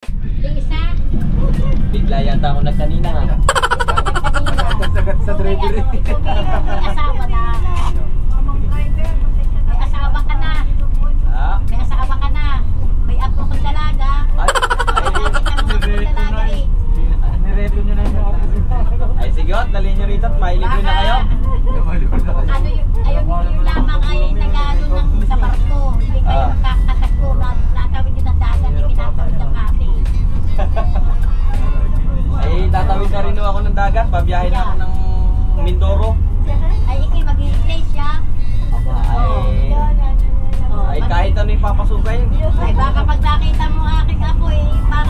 Isa. Bigla yata ako nagkanina nga. Sagat sa driver. May asawa na. May asawa ka na. Ha? May asawa ka na. May apo kong dalaga. Nireto nyo na yung mga Ay sige, dali nyo rito at mailibre na kayo. Ano yung lamang ay nagano ng sa barko. Hindi kayo kakatagpo na tatawid yun ang dagat. Ikinatawid ng ate. Ay tatawid na rin ako ng dagat. Babiyahe na ako ng Mindoro. Ay ikay mag-i-iglesia. Ay kahit ano ipapasukayin. Ay baka pag nakita mo aking apo eh, para